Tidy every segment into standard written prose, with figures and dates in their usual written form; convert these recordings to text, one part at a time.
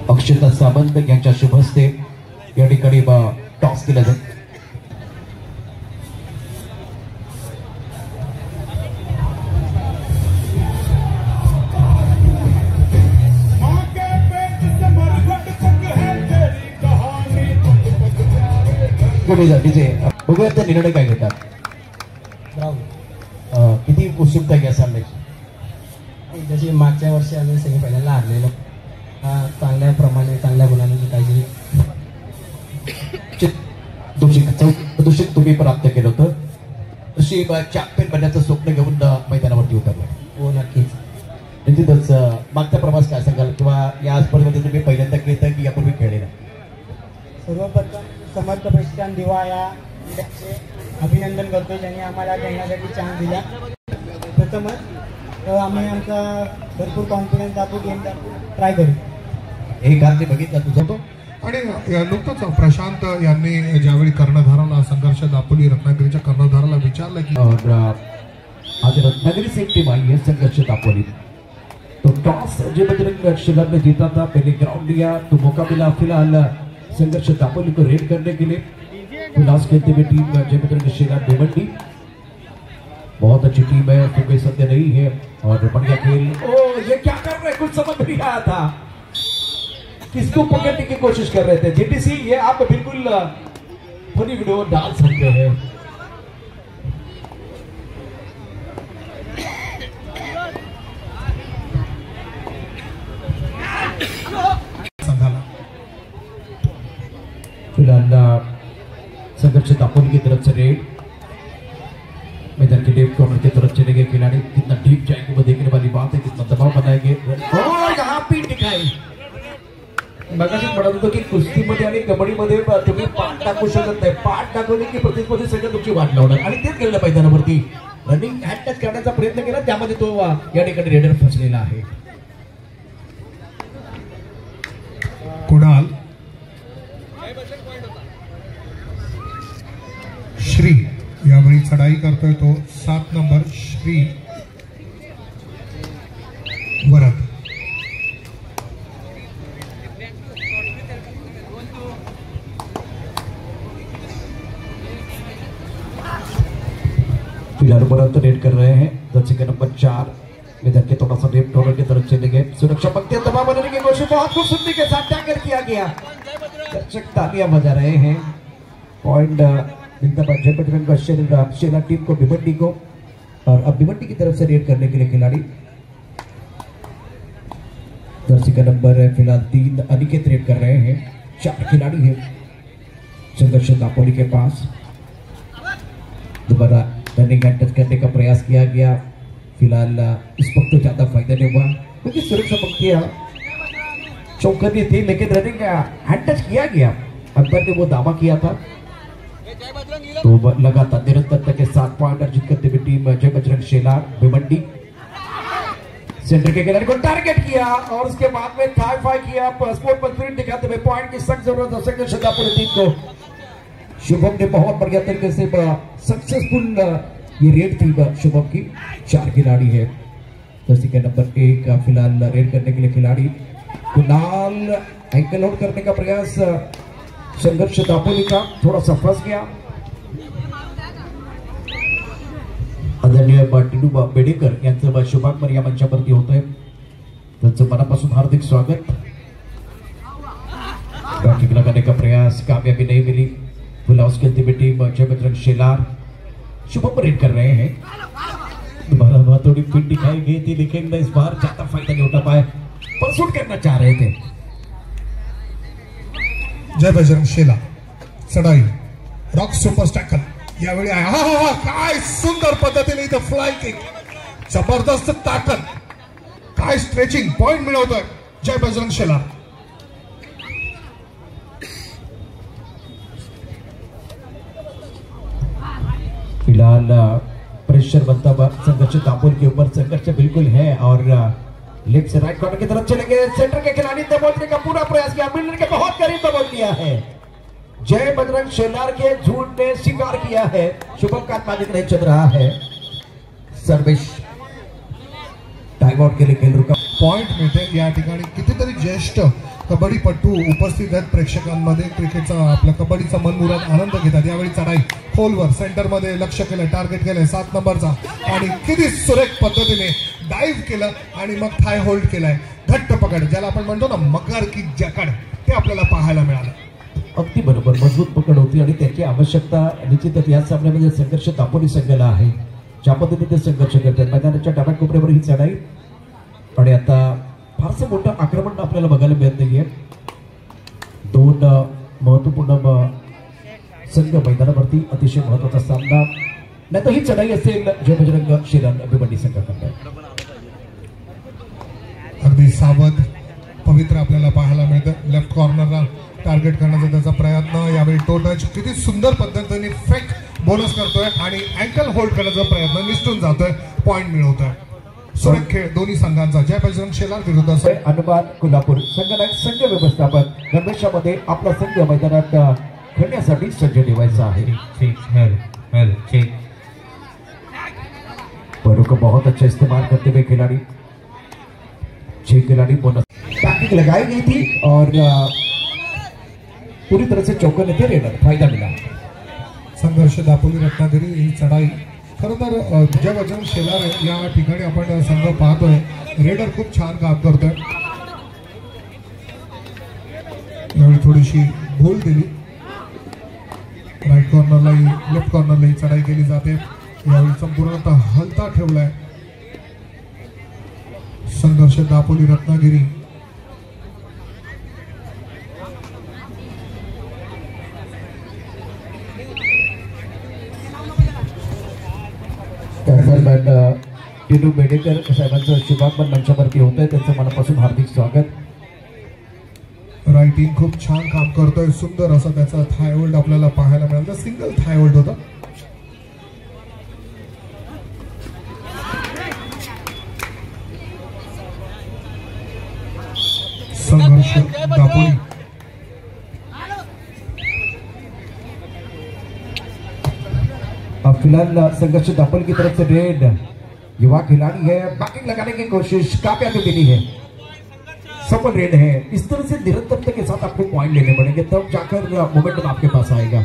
अक्षता सावंत यांच्या शुभ हस्ते या ठिकाणी टॉस केला जाईल. बघूया त्या निर्णय काय घेतात. किती उत्सुकता घ्या सामन्याची. जशी मागच्या वर्षी आम्ही सेमीफायनलला हारलेलो, चांगल्या प्रमाणे चांगल्या गुणांनी जिंकायची दूषित तुम्ही प्राप्त केलं होतं, तशी चॅम्पियन बनण्याचं स्वप्न घेऊन मैदानावरती उतरलं. हो नक्कीच. निश्चितच मागचा प्रवास काय सांगाल, किंवा या स्पर्धेमध्ये तुम्ही पहिल्यांदा खेळताय की यापूर्वी खेळलेला? सर्वप्रथम समर्थ प्रेक्षकांना दिवा या अभिनंदन करतो ज्यांनी आम्हाला खेळण्यासाठी चान्स दिला. प्रथमच आम्ही आमचा भरपूर कॉन्फिडन्स दाखवू, गेम ट्राय करू. एक हात बघितला तुझा तो. आणि नुकतंच प्रशांत यांनी ज्यावेळी कर्णधाराला संघर्ष दापोली रत्नागिरीच्या कर्णधाराला विचारलं की आज रत्नागिरी से एक टीम आई है संघर्ष दापोली, तो टॉस जय बजरंग शेलार ने जीता था, पहले ग्राउंड लिया तो मौका मिला फिलहाल संघर्ष दापोली को रेड करने के लिए. लास्ट खेलते हुए टीम जय बजरंग शेलार भिवंडी बहुत अच्छी टीम है, तो कोई संदेह नहीं है. और बढ़िया खेल. ओ ये क्या कर रहे, कुछ समझ नहीं आया था, किसको पकड़ने की कोशिश कर रहे थे. जेटीसी ये आप बिल्कुल फनी वीडियो डाल सकते हैं. फिलहाल संघर्ष दापोली की तरफ से रेड मैदान के लेफ्ट कॉर्नर की तरफ चले गए खिलाड़ी. कितना डीप जाएंगे वो देखने वाली बात है, कितना दबाव बनाएंगे. यहाँ पीठ दिखाई मगाशी म्हणत होतो की कुस्तीमध्ये आणि कबड्डीमध्ये तुम्ही पाठ टाकू शकत नाही, पाठ टाकवली की प्रतिस्पर्धी सगळं तुमची वाट लावणार, आणि तेच केलं मैदानावरती. रनिंग हॅड टच करण्याचा प्रयत्न केला, त्यामध्ये तो या ठिकाणी रेडर फसलेला आहे. कुणाल श्री यावेळी चढाई करतोय, तो 7 नंबर श्री वरद. फिलहाल वरद रेड कर रहे हैं. जर्सी का नंबर 4 इधर के थोड़ा सा लेफ्ट कॉर्नर की तरफ चले गए. सुरक्षा पंक्ति दबाव बनाने की कोशिश बहुत खूबसूरती के साथ टैकल किया गया. दर्शक तालियां बजा रहे हैं. पॉइंट जय बजरंग शेला टीम को भिवंडी को, और अब भिवंडी की तरफ से रेड करने के लिए खिलाड़ी जर्सी का नंबर है फिलहाल 3 अनिकेत रेड कर रहे हैं. 4 खिलाड़ी हैं संघर्ष दापोली के पास. दोबारा रनिंग हैंड टच करने का प्रयास किया गया. फिलहाल इस वक्त तो ज्यादा फायदा नहीं हुआ क्योंकि सुरक्षा पंक्तियां चौकन्नी थी, लेकिन रनिंग हैंड टच किया गया. अंदर ने वो दावा किया था, तो लगातार निरंतरता के 7 पॉइंट अर्जित करते हुए टीम जय बजरंग शेलार भिवंडी सेंटर के खिलाड़ी को टारगेट किया और उसके बाद में थाई फाई किया. स्पोर्ट पर स्पिरिट दिखाते हुए पॉइंट की सख्त जरूरत है संघर्ष दापोली टीम को. शुभम ने बहुत बढ़िया तरीके से सक्सेसफुल ये रेड थी शुभम की. 4 खिलाड़ी है. जर्सी के नंबर 1 फिलहाल रेड करने के लिए खिलाड़ी कुणाल. एंकल आउट करने का प्रयास संघर्ष दापोली का थोड़ा सा फंस गया. आदरणीय टिनू बेडेकर यांचं शुभागमन या मंचावरती होत आहे, त्यांचं मनापासून हार्दिक स्वागत. बैटिंग लगाने का प्रयास कामयाबी नहीं मिली. फुलाउस खेलती हुई टीम जय बजरंग शेलार शुभम रेड कर रहे हैं. दोबारा थोड़ी फिट दिखाई गई थी, लेकिन इस बार ज्यादा फायदा नहीं उठा पाए. परसूट करना चाह रहे थे. जय बजरंग शेला चढाई रॉक सुपर टॅकल यावेळी आहे. काय सुंदर पद्धतीने इथं फ्लाय किक, जबरदस्त ताकद, काय स्ट्रेचिंग पॉइंट मिळवतोय जय बजरंग शेला. फिलहाल प्रेशर बनता हुआ संघर्ष दापोली के ऊपर. संघर्ष बिल्कुल है और लेफ्ट से राइट कॉर्नर की तरफ चलेंगे. सेंटर के खिलाड़ी दबोचने का पूरा प्रयास किया, मिलने के बहुत करीब दबोच लिया है. जय बजरंग शेलार के झूठ ने स्वीकार किया है. शुभम का मालिक नहीं चल रहा है. सर्विस टाइम आउट के लिए खेल रुका. पॉइंट मिळते या ठिकाणी. कितीतरी ज्येष्ठ कबड्डीपटू उपस्थित आहेत प्रेक्षकांमध्ये. क्रिकेटचा आपल्या कबड्डीचा मनमुराद आनंद घेतात. यावेळी चढाई खोलवर सेंटरमध्ये लक्ष केलं, टार्गेट केलंय 7 नंबरचा आणि किती सुरेख पद्धतीने डाईव्ह केलं आणि मग थाय होल्ड केलाय. घट्ट पकड ज्याला आपण म्हणतो ना मगर की जकड, ते आपल्याला पाहायला मिळालं. अगदी बरोबर, मजबूत पकड होती आणि त्याची आवश्यकता निश्चितच या सामन्यामध्ये संघर्ष दापोली संघाला आहे. ज्या पद्धतीने ते संघर्ष करतात मैदानाच्या डाव्या कोपऱ्यावर ही चढाई आणि आता फारसं मोठं आक्रमण आपल्याला बघायला मिळत नाहीये. 2 महत्वपूर्ण संघ मैदानावरती, अतिशय महत्वाचा सामना. नाही तर ही चढाई असेल जय बजरंग शेलार अभिमंडी संघाकडे. अगदी सावध पवित्र आपल्याला पाहायला मिळतं. लेफ्ट कॉर्नरला टार्गेट करण्याचा त्याचा प्रयत्न. यावेळी टो टच किती सुंदर पद्धतीने फेक बोनस करतोय आणि अँकल होल्ड करण्याचा प्रयत्न निसटून जातोय, पॉइंट मिळवतोय. सुरेख खेळ दोन्ही संघांचा. जय बजरंग शेलार विरुद्ध अनुमान कोल्हापूर संघनायक संघ व्यवस्थापक गणेशामध्ये आपला संघ मैदानात खेळण्यासाठी सज्ज ठेवायचा आहे. पैरों का बहुत अच्छा इस्तेमाल करते हुए खिलाड़ी 6 खिलाड़ी बोनस टैक्टिक लगाई गई थी और पूरी तरह से चौकने थे रेडर, फायदा मिला. संघर्ष दापोली रत्नागिरी ही चढाई खरं तर जय बजरंग शेलार या ठिकाणी आपण संघ पाहतोय. रेडर खूप छान काम करतोय. यावेळी थोडीशी भूल दिली. राईट कॉर्नरलाही लेफ्ट कॉर्नरलाही चढाई केली जाते. यावेळी संपूर्णतः हलता ठेवलाय संघर्ष दापोली रत्नागिरी. टिनू बेडेकर साहेबांचं शुभागमन मंचावरती होत आहे. त्यांचं मनापासून हार्दिक स्वागत. राईटिंग खूप छान काम करतोय. सुंदर असं त्याचा थाय होल्ड आपल्याला पाहायला मिळालं. सिंगल थाय होल्ड होता. संघर्ष दापोली फिलहाल संघर्ष दापोली की तरफ से रेड युवा खिलाड़ी है, बैकिंग लगाने की कोशिश कामयाबी मिली है, सफल रेड है. इस तरह से निरंतरता के साथ आपको पॉइंट लेने पड़ेंगे तब जाकर मोमेंटम आपके पास आएगा.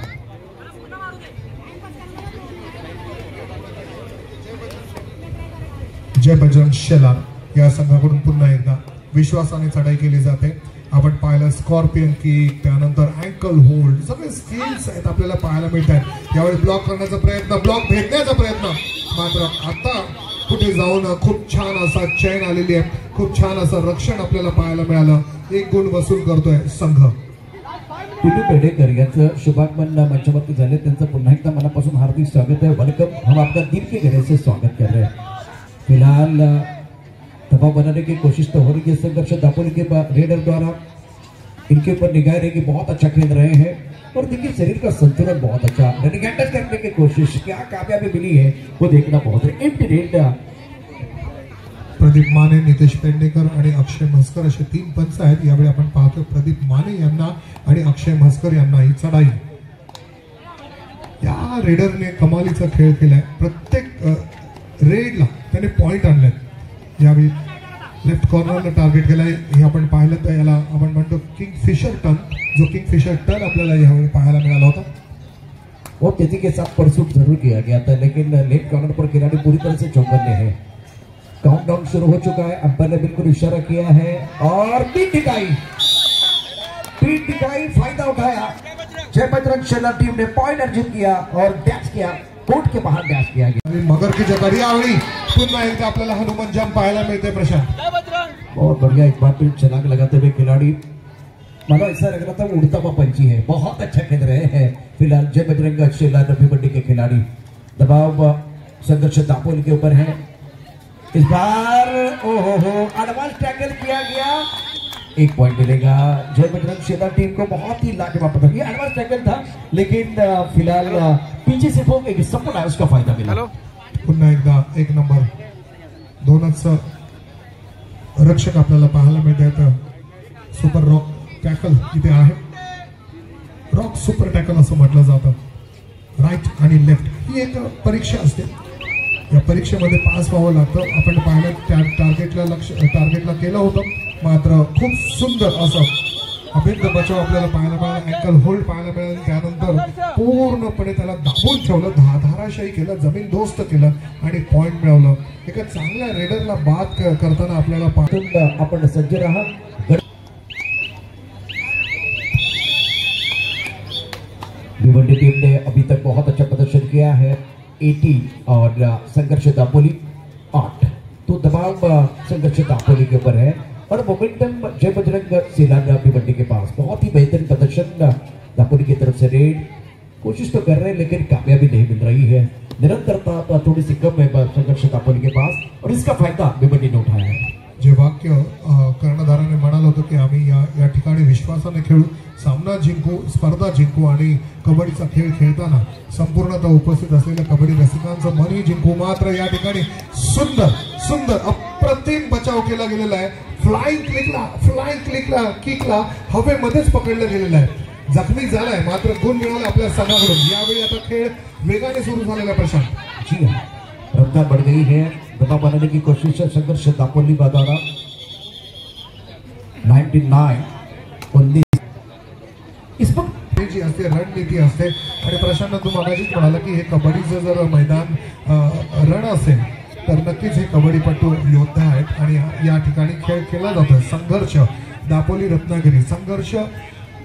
जय बजरंग शेलार या संघाकडून पुन्हा एकदा विश्वासाने चढाई केली जाते. आपण पाहिलं स्कॉर्पियन किक, त्यानंतर अँकल होल्ड, सगळे स्किल्स आहेत आपल्याला पाहायला मिळत आहेत. यावेळी ब्लॉक करण्याचा प्रयत्न, ब्लॉक भेटण्याचा प्रयत्न, मात्र आता कुठे जाऊन खूप छान असा चैन आलेली आहे. खूप छान असं रक्षण आपल्याला पाहायला मिळालं. 1 गुण वसूल करतोय संघ. टिनू बेडेकर यांचं शुभागमन मंचावरती झाले. त्यांचं पुन्हा एकदा मनापासून हार्दिक स्वागत है. वेलकम. हम आपका दिल के गहरे से स्वागत कर रहे हैं. फिलहाल दबाव बनाने की कोशिश तो हो रही है संघर्ष दापोली के रेडर द्वारा. इनके ऊपर निगाह रहेगी, बहुत अच्छा खेल रहे हैं और देखिए शरीर का संतुलन बहुत अच्छा. रनिंग अटैच करने की कोशिश, क्या कामयाबी मिली है वो देखना बहुत है. प्रदीप माने, नितेश पेडणेकर आणि अक्षय म्हसकर असे 3 पंच आहेत. यावेळी आपण पाहतो प्रदीप माने यांना आणि अक्षय म्हसकर यांना ही चढाई. या रेडरने कमालीचा खेळ केलाय. प्रत्येक रेडला त्याने पॉइंट आणलेत. यावेळी लेफ्ट कॉर्नरला टार्गेट केलाय. हे आपण पाहिलं तर याला आपण म्हणतो किंगफिशर टर्न, जो किंगफिशर टर्न आपल्याला यावेळी पाहायला मिळाला होता. और तेजी के साथ परसूट जरूर किया गया था, लेकिन लेफ्ट कॉर्नर पर खिलाड़ी पूरी तरह से चौकन्ने हैं. काउंटडाउन शुरू हो चुका है. अंपायर ने बिल्कुल इशारा किया है और तीन टिकाई फायदा उठाया. जय बजरंग शेलार टीम ने पॉइंट अर्जित किया और डैश किया, कोर्ट के बाहर डैश किया गया. मगर की जगह यावेळी पुन्हा एकदा आपल्याला हनुमान जंप पाहायला मिळते. प्रशांत बहुत बढ़िया, एक बार फिर छलांग लगाते हुए खिलाड़ी. मला ऐसा लग रहा था वो उड़ता हुआ पंछी है. बहुत अच्छा खेल रहे हैं फिलहाल जय बजरंग शेलार अभिमंडी के खिलाड़ी. दबाव संघर्ष दापोली के ऊपर है इस बार. ओहो एडवांस टैकल किया गया. 1 पॉइंट मिलेगा जय बजरंग शेलार टीम को. बहुत ही लाजवाब पकड़. ये एडवांस टैकल था लेकिन फिलहाल पीछे से वो एक सपोर्ट है, उसका फायदा मिला. पुन्हा एकदा 1 नंबर 2च रक्षक आपल्याला पाहायला मिळतात. सुपर रॉक टॅकल इथे आहे. रॉक सुपर टॅकल असं म्हटलं जातं. राईट आणि लेफ्ट ही एक परीक्षा असते. या परीक्षेमध्ये पास व्हावं लागतं. आपण पाहिलं त्या टार्गेटला केलं होतं, मात्र खूप सुंदर असं अभिन्न बचाव आपल्याला पाहायला मिळाला, अँकल होल्ड पाहायला मिळाला, त्यानंतर पूर्णपणे त्याला दाबून ठेवलं, धाराशाही केलं, जमीन दोस्त केलं आणि पॉइंट मिळवलं. एका चांगल्या रेडरला बाद करताना आपल्याला आपण सज्ज रहा. भिवंडी टीम ने अभी तक बहुत अच्छा प्रदर्शन किया है, 80 और संघर्ष दापोली 8. तो दबाव संघर्ष दापोली के ऊपर है और मोमेंटम जय बजरंग सेना भिवंडी के पास. बहुत ही बेहतरीन प्रदर्शन दापोली की तरफ से. रेड कोशिश तो कर रहे हैं लेकिन कामयाबी नहीं मिल रही है. निरंतरता थोड़ी सी कम है संघर्ष दापोली के पास और इसका फायदा भिवंडी ने उठाया है. जे वाक्य कर्णधाराने म्हणाल होतं की आम्ही या ठिकाणी विश्वासाने खेळू, सामना जिंकू, स्पर्धा जिंकू आणि कबड्डीचा खेळ खेळताना संपूर्णतः उपस्थित असलेल्या कबड्डी रसिकांचं मनही जिंकू. मात्र या ठिकाणी सुंदर सुंदर अप्रतिम बचाव केला गेलेला आहे. फ्लाइंग किकला हवेमध्येच पकडलं गेलेलं आहे. जखमी झालाय मात्र गुण मिळवला आपल्या संघाकडून. यावेळी आता खेळ वेगाने सुरू झालेला प्रशांत. जी हाँ, रफ्तार बढ़ गई है, दबाव बनाने की कोशिश है संघर्ष दापोली का द्वारा. 99-19 इस पर जी असते, रणनीती असते. आणि प्रशांत तू मगाशीच म्हणाला की हे कबड्डीचं जर मैदान रण असेल तर नक्कीच हे कबड्डीपटू योद्धा आहेत आणि या ठिकाणी खेळ केला जातो. संघर्ष दापोली रत्नागिरी संघर्ष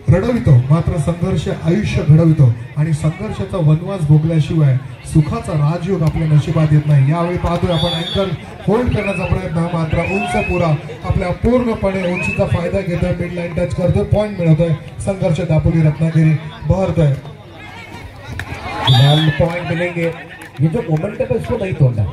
रडवितो, मात्र संघर्ष आयुष्य घडवितो आणि संघर्षाचा वनवास भोगल्याशिवाय सुखाचा राजयोग आपल्या नशिबात येत नाही. यावेळी पाहतोय आपण अँकल होल्ड करण्याचा प्रयत्न, मात्र उंच पुरा आपल्या पूर्णपणे उंचीचा फायदा घेतोय. मिड लाईन टच करतोय, पॉइंट मिळवतोय. संघर्ष दापोली रत्नागिरी बहरतोय. पॉइंट मिलेंगे. ये जो मोमेंट है इसको नहीं तोड़ना.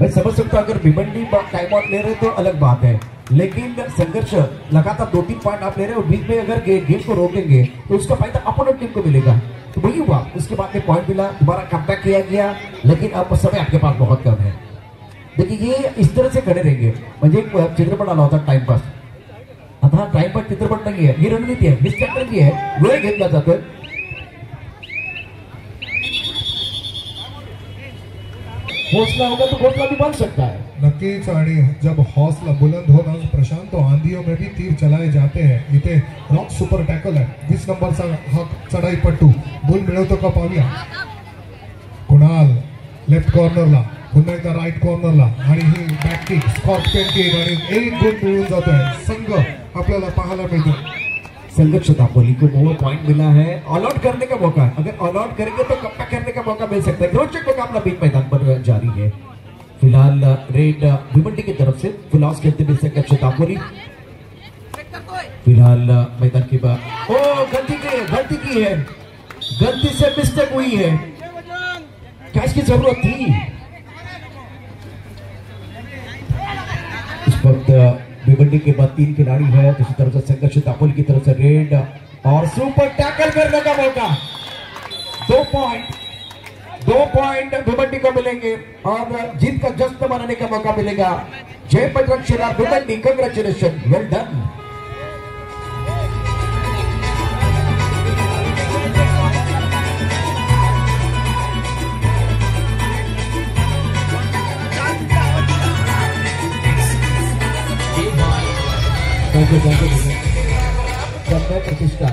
मैं समझ सकता हूं अगर भिवंडी टाइम आउट ले रहे तो अलग बात है, लेकिन संघर्ष लगातार 2-3 पॉइंट आप ले रहे हो, बीच में अगर गेम को रोकेंगे तो उसका फायदा अपोनेंट टीम को मिलेगा. तो वही हुआ, उसके बाद में पॉइंट मिला, दोबारा कमबैक किया गया, लेकिन अब समय आपके पास बहुत कम है. देखिए ये इस तरह से खड़े रहेंगे. म्हणजे एक चित्रपट आला होता टाइमपास. आता हा टाइमपास चित्रपट नाही आहे, ही रणनीती आहे, ही स्ट्रॅटेजी आहे. वेळ घेतला जातोय. हौसला होगा तो घोसला भी बन सकता है. नक्कीच. आणि जब हौसला बुलंद होना प्रशांत तो आंधियों में भी तीर चलाए जाते हैं. इथे रॉक सुपर टॅकल आहे. 20 नंबरचा हा चढाई पट्टू गोल मिळवतो का पाहूया. कुणाल लेफ्ट कॉर्नरला, पुन्हा एकदा राईट कॉर्नरला आणि ही बॅक किक, स्कॉर्पियन किक आणि एक गोल मिळून जातोय. संघ आपल्याला पाहायला मिळतो. संघर्ष दापोली को मोर पॉइंट मिला है. ऑल आउट करने का मौका, अगर ऑल आउट करेंगे तो कमबैक करने का मौका मिल सकता है. रोचक मुकाबला बीच मैदान पर जारी है. फिलहाल रेड भिवंडी की तरफ से फिलहाल खेलते हुए संघर्ष दापोली. फिलहाल मैदान की बात गलती की है, गलती से मिस्टेक हुई है. क्या इसकी जरूरत थी? इस वक्त भिवंडी के बाद 3 खिलाड़ी है. दूसरी तरफ से संघर्ष दापोली की तरफ से रेड और सुपर टैकल करने का मौका. 2 पॉइंट भिवंडी को मिलेंगे और जीत का जश्न मनाने का मौका मिलेगा. जय बजरंग सेना भिवंडी, कांग्रेचुलेशन, वेल डन. प्रतिष्ठा